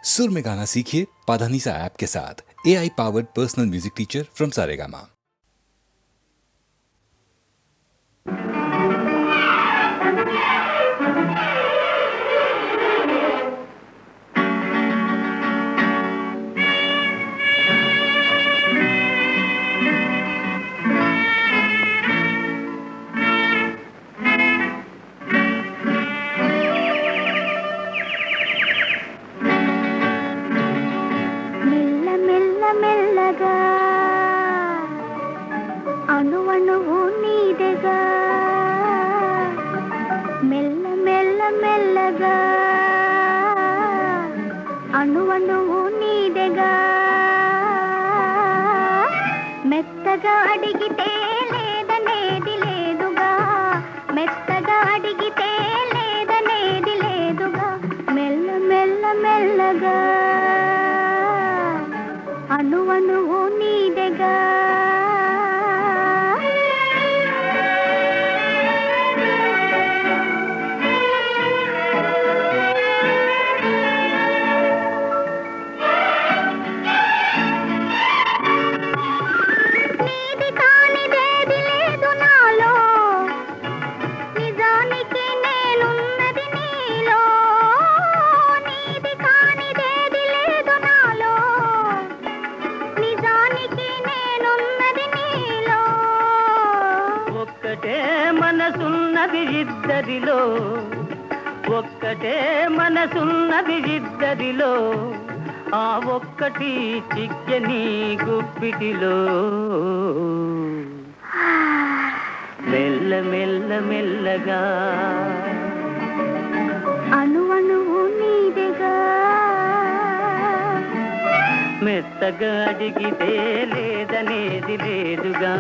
सुर में गाना सीखिए पाधानीसा ऐप के साथ। AI powered personal music teacher from Saregama. మెల్లగా అణువణువు నీదెగా మెల్ల మెల్ల మెల్లగా అణువణువు నీదెగా మెత్తగా అడిగితే లేదనేది లేదుగా మెత్తగా అడిగితే లేదనేది లేదుగా మెల్ల మెల్ల మెల్లగా అణువణువు నీదెగా నీది కానిదేది లేదు నాలో నిజానికి నేనున్నది నీలో నీది కానిదేది లేదు నాలో నిజానికి నేనున్నది నీలో ఒక్కటే మనసున్నది ఇద్దరిలో ఒక్కటే మనసున్నది ఇద్దరిలో ఆ ఒక్కటి చిక్కని గుప్పిటిలో మెల్ల మెల్ల మెల్లగా అణువణువు నీదెగా మెత్తగా అడిగితే లేదనేది లేదుగా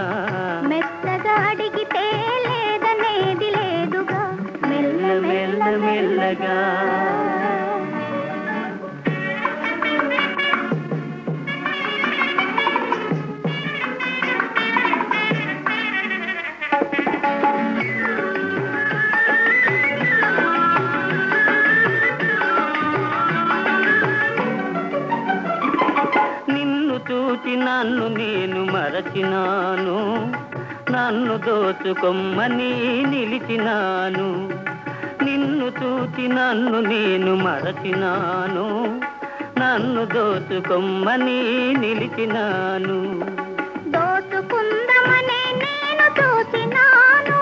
మెత్తగా అడిగితే లేదనేది లేదుగా మెల్ల మెల్ల మెల్లగా నిన్ను చూచి నన్ను నేను మరచినాను నన్ను దోచుకొమ్మని నిలిచినాను నిన్ను చూచి నన్ను నేను మరచినాను నన్ను దోచుకొమ్మని నిలిచినాను దోచుకుందమనే నేను చూసినాను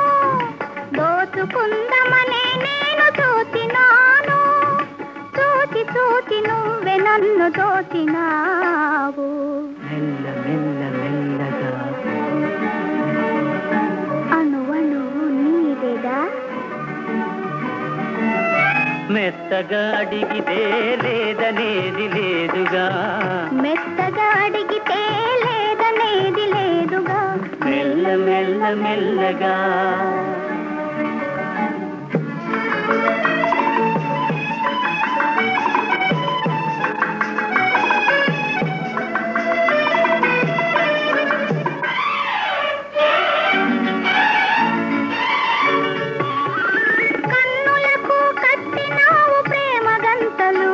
దోచుకుందమనే నేను చూసినాను చూచి చూచి నువ్వే నన్ను దోచినావు మెల్ల మెల్ల మెల్లగా అణువణువు నీదెగా మెత్తగా అడిగితే లేదనేది లేదుగా మెత్తగా అడిగితే లేదనేది లేదుగా మెల్ల మెల్ల మెల్లగా కన్నులకు కట్టినావు ప్రేమ గంతలు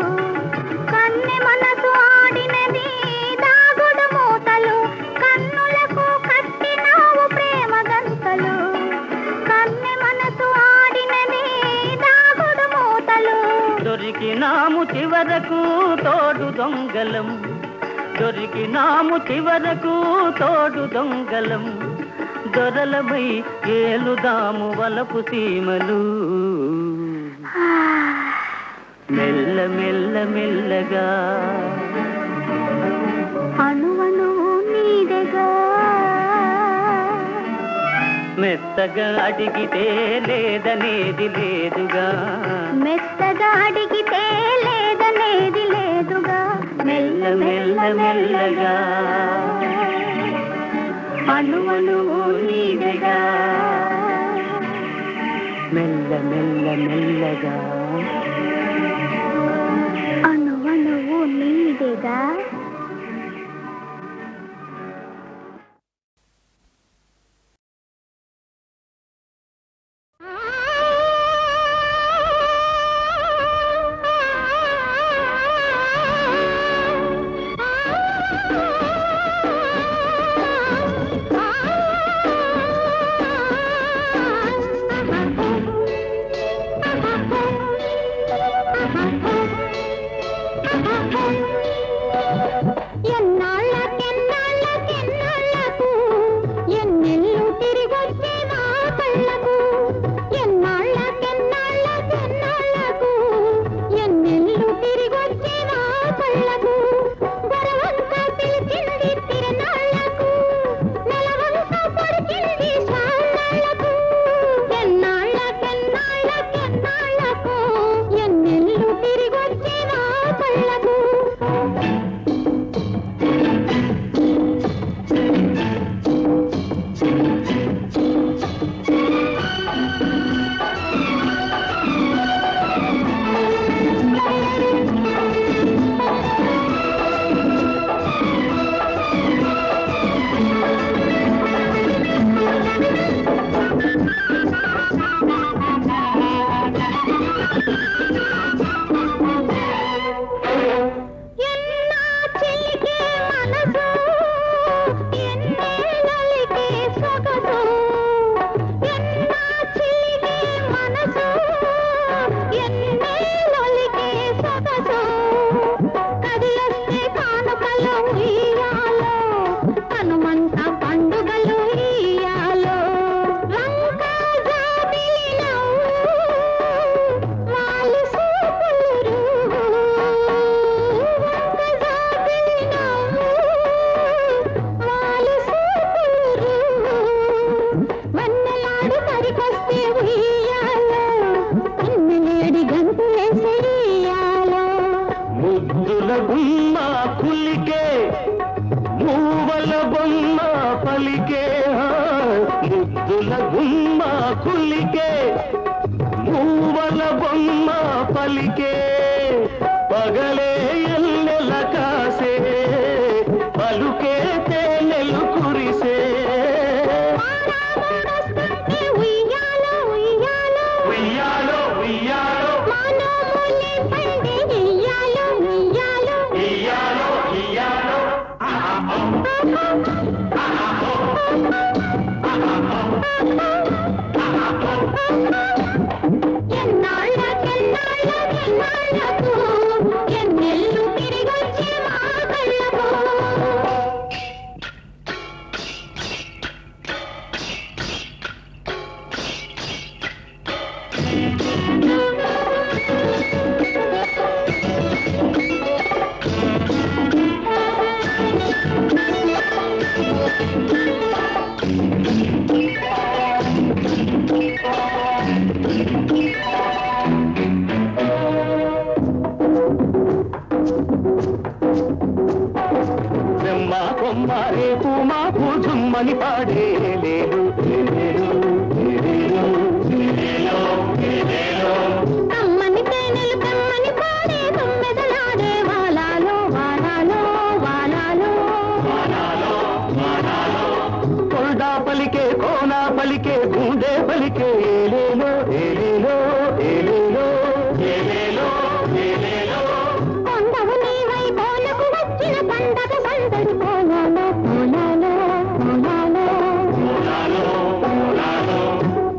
కన్నె మనసు ఆడినది దాగుడు మూతలు కన్నులకు కట్టినావు ప్రేమ గంతలు కన్నె మనసు ఆడినది దాగుడు మూతలు దొరికినాము చివరకు తోడు దొంగలం దొరికినాము చివరకు తోడు దొంగలం దొరలమై ఏలుదాము వలపు సీమలు మెల్ల మెల్ల మెల్లగా అణువణువు నీదెగా మెత్తగా అడిగితే లేదనేది లేదుగా మెత్తగా అడిగితే లేదనేది లేదుగా మెల్ల మెల్ల మెల్లగా అణువణువు నీదెగా మెల్ల మెల్ల మెల్లగా అణువణువు నీదెగా ఎన్నాళ్ళకెన్నాళ్ళకెన్నాళ్ళకు ఎన్నెల్లు తిరిగొచ్చే నా కళ్ళకు ఎన్నాళ్ళకెన్నాళ్ళకెన్నాళ్ళకు ఎన్నెల్లు తిరిగొచ్చే నా కళ్ళకు గొరవంక పిలిచింది తిరణాళ్ళకు నెలవంక పొడిచింది సాళ్ళకు ఎన్నాళ్ళకెన్నాళ్ళకెన్నాళ్ళకు ఎన్నెల్లు తిరిగొచ్చే నా కళ్ళకు ఎన్నా చిలికే మనసు ఎన్నేళ్ళకే సొగసు ఎన్నా చిలికే మనసు ఎన్నేళ్ళకే సొగసు కదిలొస్తే కానుకలు ఉయ్యాలో కనుమంత పండుగలు ఇయ్యాలో లంక జాబిలి నవ్వు మాలి సూపులు వన్నెలాడు మరికొస్తే ఉయ్యాలో ఇన్నలేడి గంతులేసే ఇయ్యాలో ముద్దుల గుమ్మ పులికే మూవల బొమ్మ పలికే ముద్దుల గుమ్మ పులికే మూవల బొమ్మ పలికే పగలే ఎల్లెల కాసే పలుకే తేనెలు కురిసే మానవుడొస్తుంటే ఉయ్యాలో ఉయ్యాలో ఉయ్యాలో ఉయ్యాలో మానవులే పండే ఇయ్యాలో ఇయ్యాలో ఇయ్యాలో ఇయ్యాలో ఎన్నాళ్ళకెన్నాళ్ళకెన్నాళ్ళకు ఎన్నెల్లు తిరిగొచ్చే మా కళ్ళకు బ్రహ్మ కొమ్మ రేపు మాకు జుమ్మని పాడే లేలు లేలు లేలు లేలో లేలో కమ్మని తేనెలు కమ్మని పాడే తొమ్మెదలాడే వాలాలో వాలాలో వాలాలో కొండా పలికే కోనా పలికే గుండె పలికే ఏలేలో ఏలేలో ఏలేలో ఏలేలో ఏలేలో కొండవు నీవై కోలకు వచ్చిన పండగ సందడి కోలాలో కోలాలో కోలాలో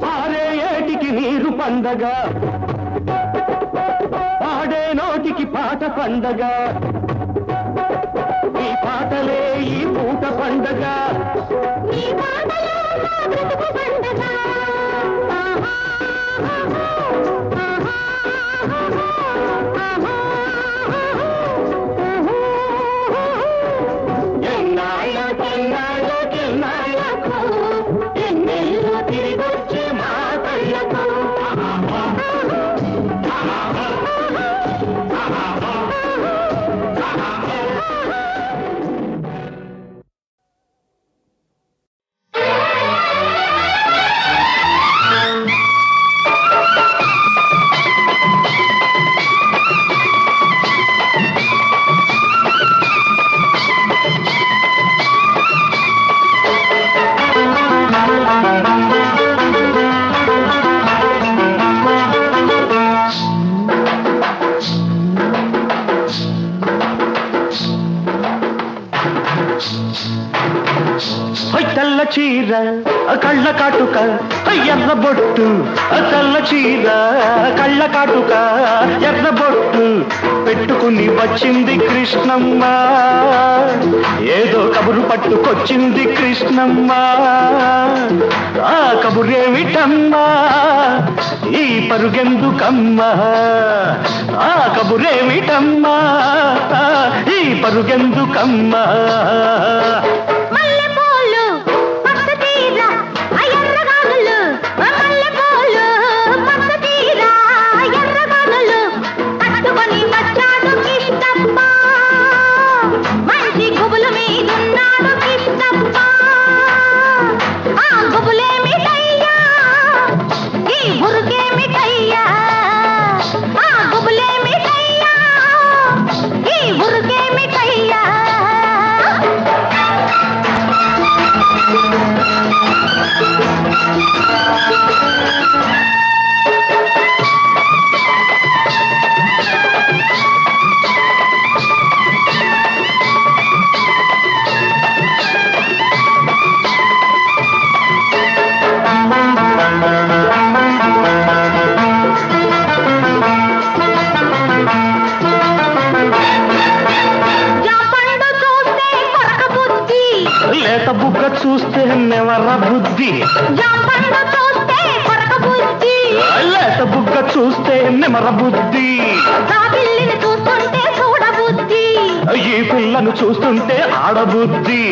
పారే ఏటికి నీరు పండగ పాడే నోటికి పాట పండగ ఈ పాటలే ఈ పూట పండగ నీ పాటలో నా బ్రతుకు పండగ ఆహా, ఆహా, ఆహా, ఆహా, ఎన్నాళ్ళకెన్నాళ్ళకెన్నాళ్ళకు ఎన్నెల్లు తిరిగొచ్చే మా కళ్ళకు తెల్ల చీర కళ్ళ కాటుక ఎర్రబొట్టు తెల్ల చీర కళ్ళ కాటుక ఎర్రబొట్టు పెట్టుకుని వచ్చింది కృష్ణమ్మ ఏదో కబురు పట్టుకొచ్చింది కృష్ణమ్మ ఆ కబురేమిటమ్మా ఈ పరుగెందుకమ్మా ఆ కబురేమిటమ్మా ఈ పరుగెందుకమ్మా లేత బుగ్గ చూస్తే నెవర బుద్ధి లేత బుగ్గ చూస్తే నెమర బుద్ధి ఈ పిల్లను చూస్తుంటే ఆడబుద్ధి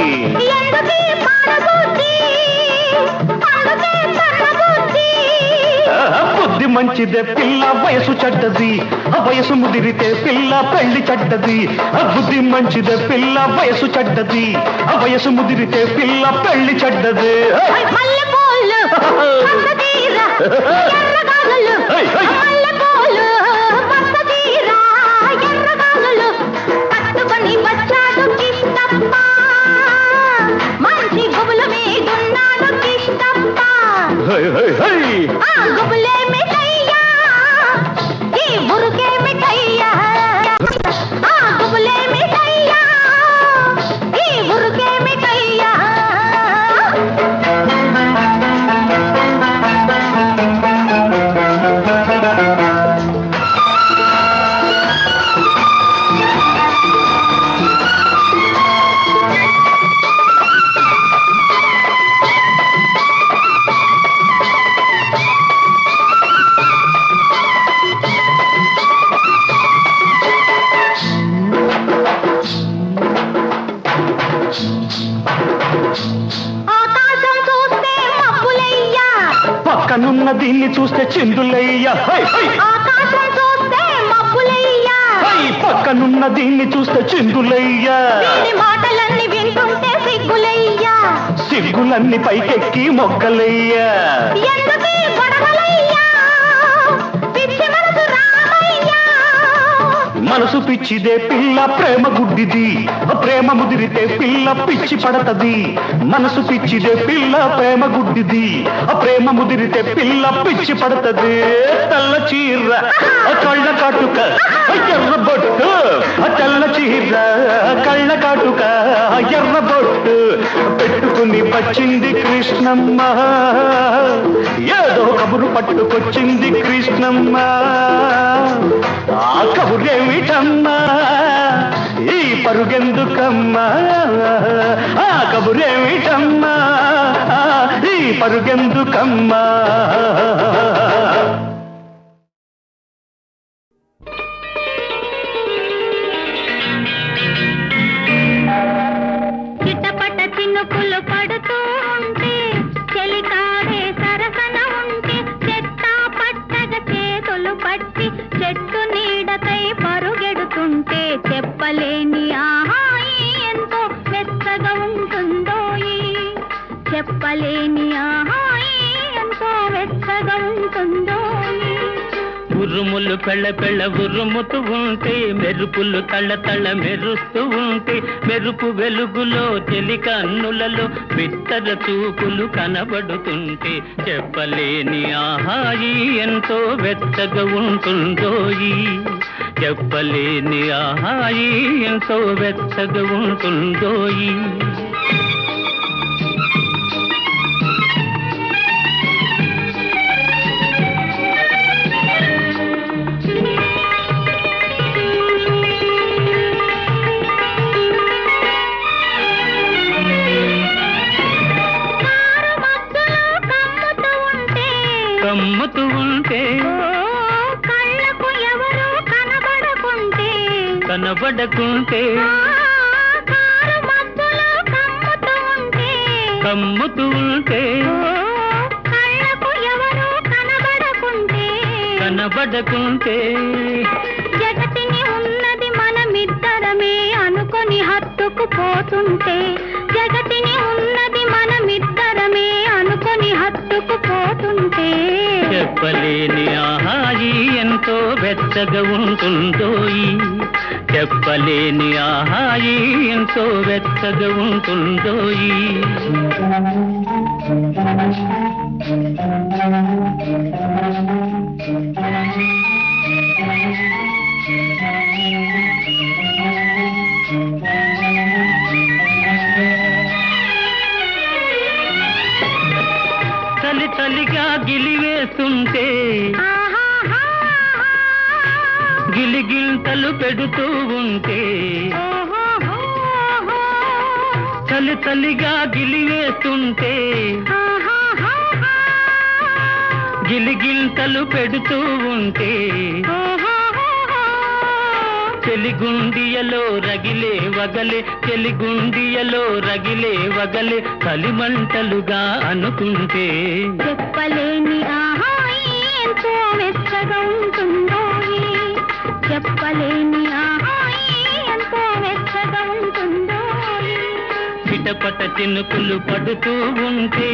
బుద్ధి మంచిదే పిల్ల వయసు చెడ్డది వయసు ముదిరితే పిల్ల పెళ్లి చెడ్డది బుద్ధి మంచిదే పిల్ల వయసు చెడ్డది వయసు ముదిరితే పిల్ల పెళ్లి చెడ్డది పక్కనున్న దీన్ని చూస్తే చిందులయ్యా పక్కనున్న దీన్ని చూస్తే చిందులయ్యా మాటలన్నీ వింటుంటే సిగ్గులయ్యా సిగ్గులన్నీ పైకెక్కి మొక్కలయ్యా మనసు పిచ్చిదే పిల్ల ప్రేమ గుడ్డిది ప్రేమ ముదిరితే పిల్ల పిచ్చి పడతది మనసు పిచ్చిదే పిల్ల ప్రేమ గుడ్డిది ప్రేమ ముదిరితే పిల్ల పిచ్చి పడతది తెల్ల చీర కళ్ళ కాటుక ఎర్రబొట్టు తెల్ల చీర కళ్ళ కాటుక ఎర్రబొట్టు పెట్టుకుని వచ్చింది కృష్ణమ్మ ఏదో కబురు పట్టుకొచ్చింది కృష్ణమ్మ ఆ కబురేమిటమ్మా ఈ పరుగెందుకమ్మా ఆ కబురేమిటమ్మా ఈ పరుగెందుకమ్మా చిట్టపట్ట చినుకులు పడుతూ ఉంటే చెలికాడే సరసన ఉంటే చెట్టా పట్టగా చేతులు పట్టి చెట్టు నీడకై పరుగెడుతుంటే చెప్పలేని ఆహాయి ఎంతో వెచ్చగా ఉంటుందో చెప్పలేని ఆహాయి ఎంతో వెచ్చగా ఉంటుందో ఉరుములు పెళ్ళ పెళ్ళ ఉరుముతూ ఉంటే మెరుపులు తళ్ళ తళ్ళ మెరుస్తూ ఉంటే మెరుపు వెలుగులో చెలి కన్నులలో బిత్తర చూపులు కనబడుతుంటే చెప్పలేని ఆహాయి ఎంతో వెచ్చగా ఉంటుందోయి చెప్పలేని ఆహాయి ఎంతో వెచ్చగా ఉంటుందోయి కనబడకుంటే కారు మబ్బులు కమ్ముతూ ఉంటే కమ్ముతూ ఉంటే కళ్ళకు ఎవరు కనబడకుంటే కనబడకుంటే జగతిని ఉన్నది మనమిద్దరమే అనుకొని హత్తుకుపోతుంటే జగతిని ఉన్నది మనమిద్దరమే అనుకొని హత్తుకుపోతుంటే చెప్పలేని ఆహాయి ఎంతో వెచ్చగా ఉంటుందోయి చెప్పలేని ఆహాయి ఎంతో వెచ్చగా ఉంటుందోయి చలి చలిగా గిలివేస్తుంటే గిలిగింతలు పెడుతూ ఉంటే చలి చలిగా గిలివేస్తుంటే గిలిగింతలు పెడుతూ ఉంటే చెలిగుండియలో రగిలే వగలే చెలిగుండియలో రగిలే వగలే కలిమంటలుగా అనుకుంటే చెప్పలేని ఆహాయి ఎంతో వెచ్చగా ఉంటుందో చెప్పలేని ఆహాయి ఎంతో వెచ్చగా ఉంటుందో చిటపట చినుకులు పడుతూ ఉంటే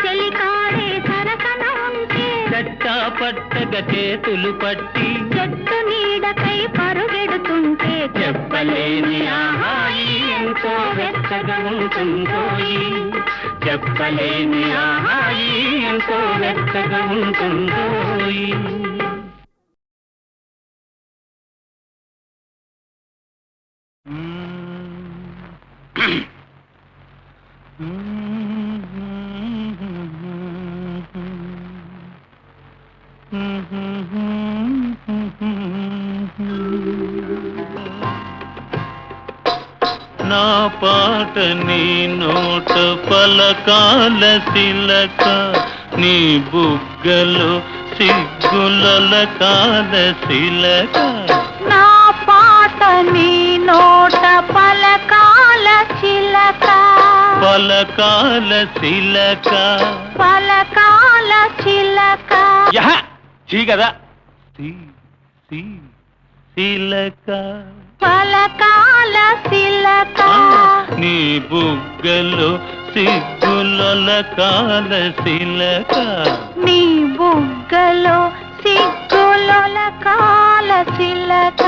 చెలికాడే సరసన ఉంటే చట్టా పట్టగా చేతులు పట్టి చెట్టు నీడకై పరుగెడుతుంటే చెప్పలేని ఆహాయి ఎంతో వెచ్చగా ఉంటుందోయి చెప్పలేని ఆహాయి ఎంతో వెచ్చగా ఉంటుందోయి నా పాట నీ నోట పలకాల శిలక నీ బుగ్గలో సిగ్గుల కాల శిలక నా పాట నీ నోట పలకాల చిలక పలకాల శిలక పలకాల చిలక చీ కదా శిలక పలకాల శిలక నీ బుగ్గలో సిగ్గుల కాల శిలక నీ బుగ్గలో సిగ్గుల కాల చిలక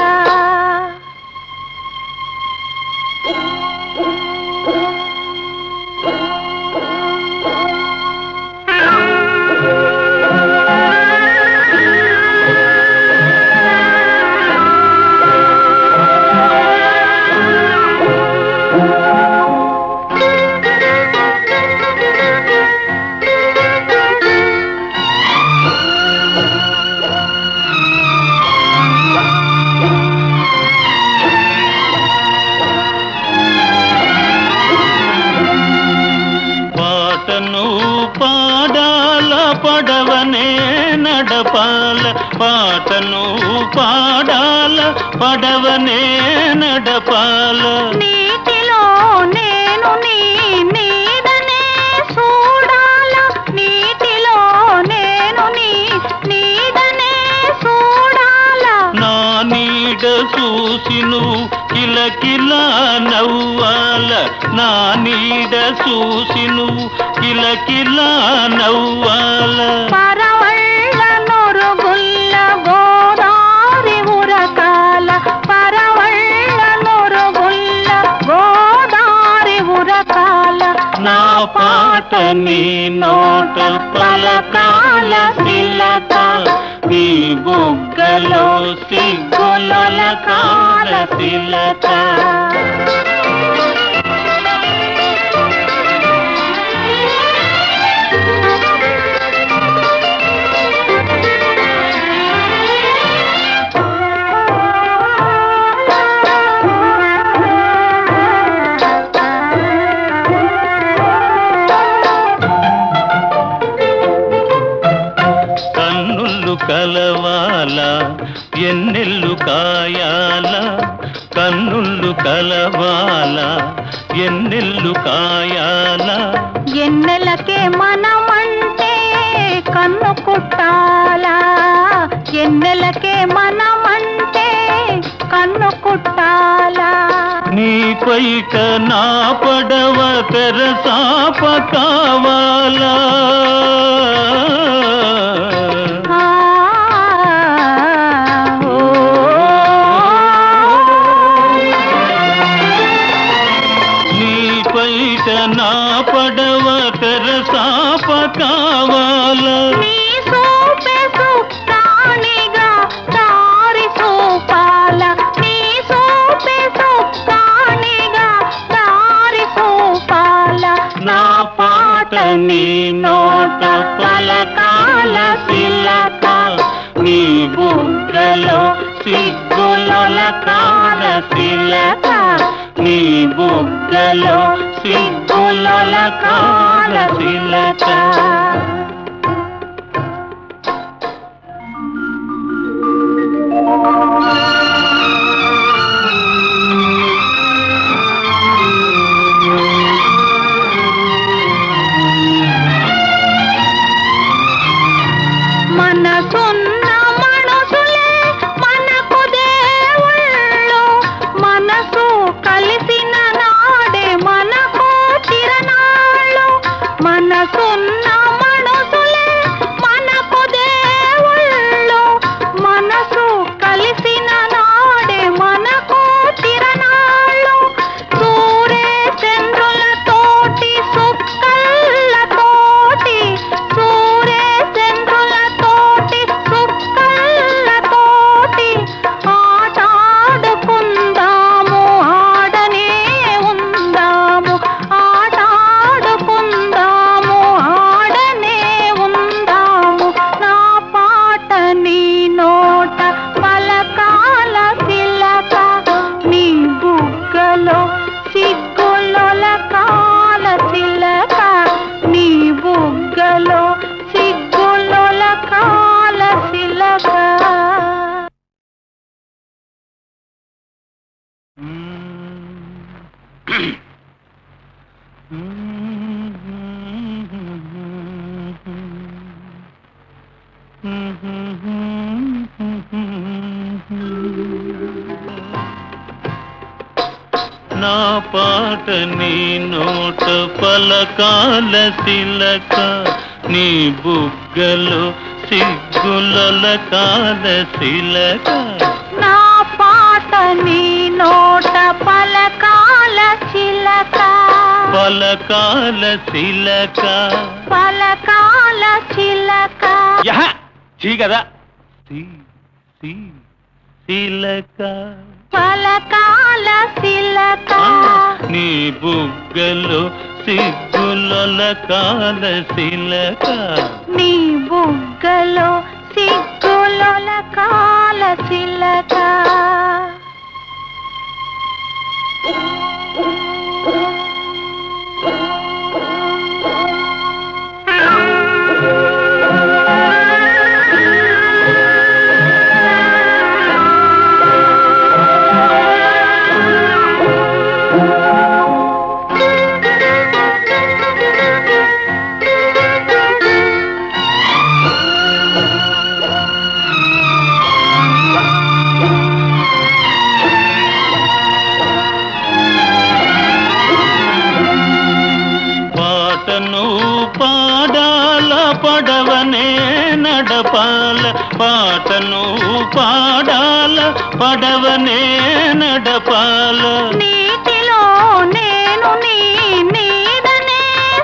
పడవనే నడపాల పాటను పాడాల పడవనే నడపాల నీటిలో నేను నీ నీడనే చూడాల నీటిలో నేను నీ నీడనే చూడాల నా నీడ చూసి నువ్వు కిలకిలా నవ్వాల నా నీడ చూసి నువ్వు కిలకిలా నవ్వాల పరవళ్ళ నొరుగుల్ల గోదారి ఉరకాల పరవళ్ళ నొరుగుల్ల గోదారి ఉరకాల నా పాట నీ నోట పలకాల శిలక నీ బుగ్గలో సిగ్గుల కాల శిలక కలవాల ఎన్నెల్లు కాయాల కన్ను కనుళ్ళు కలవాల ఎన్నెల్లు కాయాల ఎన్నెలకే మనమంటే కన్ను కుట్టాలా ఎన్నెలకే మనమంటే కన్ను కుట్టాలా నీ పైట నా పడవ తెరసాప కావాలా నీ పైట నా పడవ తెరసాప కావాలా నీ సూపే సుక్కానిగా దారి చూపాల నీ సూపే సుక్కానిగా దారి చూపాల నా పాట నీ నోట పలకాల శిలక నీ బుగ్గలో సిగ్గులొలకాల శిలక నీ బుగ్గలో సిగ్గులొలకాల శిలక మనసున్న మనుషులే మనకు దేవుళ్ళు మనసు కలిసిన నాడే మనకు చిరనాళ్ళు మనసున్న మనుషులే మనకు దేవుళ్ళు మనసు కలిసిన నాడే మనకు చిరనాళ్ళు సూర్య చంద్రులతోటి సుక్కలతోటి సూర్య చంద్రులతోటి సుక్కలతోటి ఆటాడుకుందాము ఆడనే ఉందాము ఆటాడుకుందాము ఆడనే ఉందాము నా పాట నీ నోట పలకాల శిలక నీ బుగ్గలో సిగ్గులొలకాల శిలక నీ బుగ్గలో సిగ్గులొలకాల శిలక నా పాట నీ నోట పలకాల శిలక నీ బుగ్గలో సిగ్గులొలకాల శిలక నా పాట నీ నోట పలకాల శిలక పలకాల శిలక పలకాల శిలక చీ కదా శిలక పలకాల శిలక నీ బుగ్గలో సిగ్గులొలకాల శిలక నీ బుగ్గలో సిగ్గులొలకాల శిలక పాడాల పడవనే నడపాల పాటను పాడాల పడవనే నడపాల నీటిలో నేను నీ నీడనే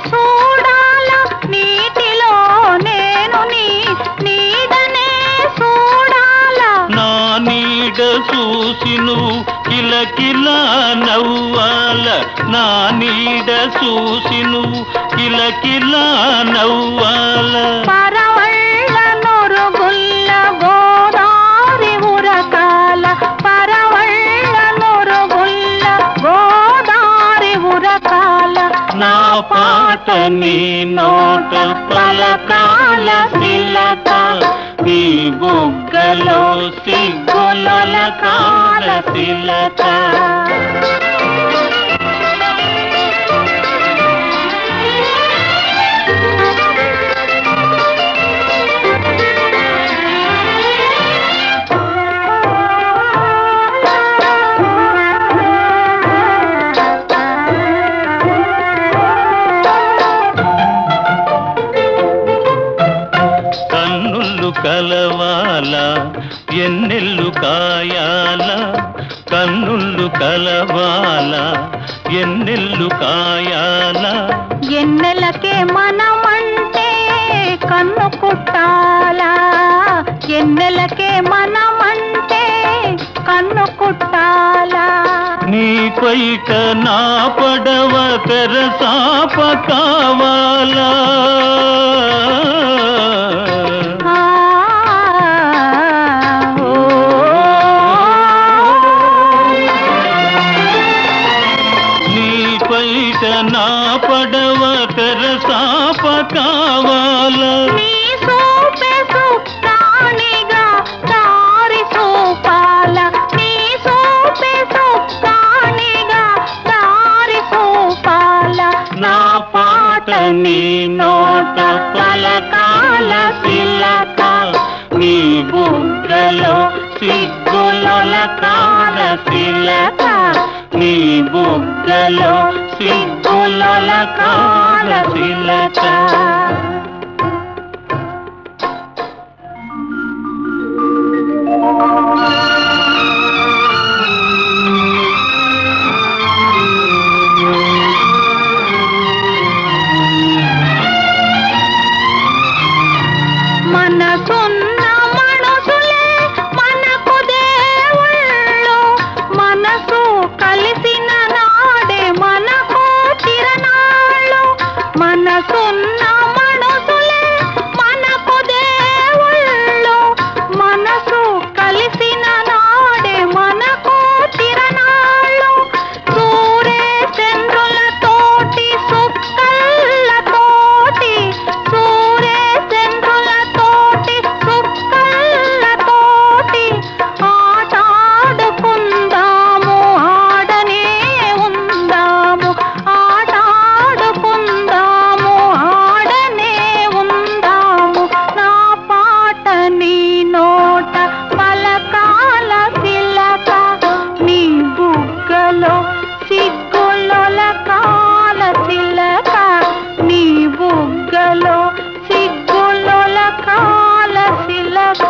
చూడాల నీటిలో నేను నీ నీడనే చూడాల నా నీడ చూసి నువ్వు కిలకిలా నవ్వాల నా నీడ చూసి నువ్వు కిలకిలా నవ్వాల పరవళ్ళ నొరుగుల్ల గోదారి ఉరకాల పరవళ్ళ నొరుగుల్ల గోదారి ఉరకాల నా పాట నీ నోట పలకాల శిలక నీ బుగ్గలో సిగ్గుల కాల తిలక. కన్నుళ్ళు కలవాల ఎన్నెల్లు కాయాల, కన్నుళ్ళు కలవాల ఎన్నెల్లు కాయాల. ఎన్నెలకే మనమంటే కన్ను కుట్టాలా, ఎన్నెలకే మనమంటే కన్ను కుట్టాలా. నీ పైట నా పడవ తెరసాప కావాలా. నా పడవ తెరసాప కావాలా. నీ సూపే సుప్తానిగా దారి చూపాల, నీ సూపే సుప్తానిగా దారి చూపాల. నా పాట నీ నోట పలకాల తిలక, నీ బుగ్గలో సిగ్గుల కాల తిలక, నీ బుగ్గలో సిగ్గుల కాల తిలక. మనసున్న మనుషులే మనకు దేవుళ్ళు, మనసు కలిసిన నాడే మనకు తిరణాళ్ళు. మనసున్న మనుషులే మనకు దేవుళ్ళు, మనసు కలిసిన నాడే మనకు తిరణాళ్ళు. సూర్య చంద్రులతోటి సుక్కలతోటి, సూర్య చంద్రులతోటి సుక్కలతోటి ఆటాడుకుందాము, ఆడనే ఉందాము, ఆటాడుకుందాము, ఆడనే ఉందాము. నా పాట నీ నోట పలకాల తిలక, నీ బుగ్గలో సిగ్గుల కాల తిలక, నీ బుగ్గలో సిగ్గుల కాల తిలక.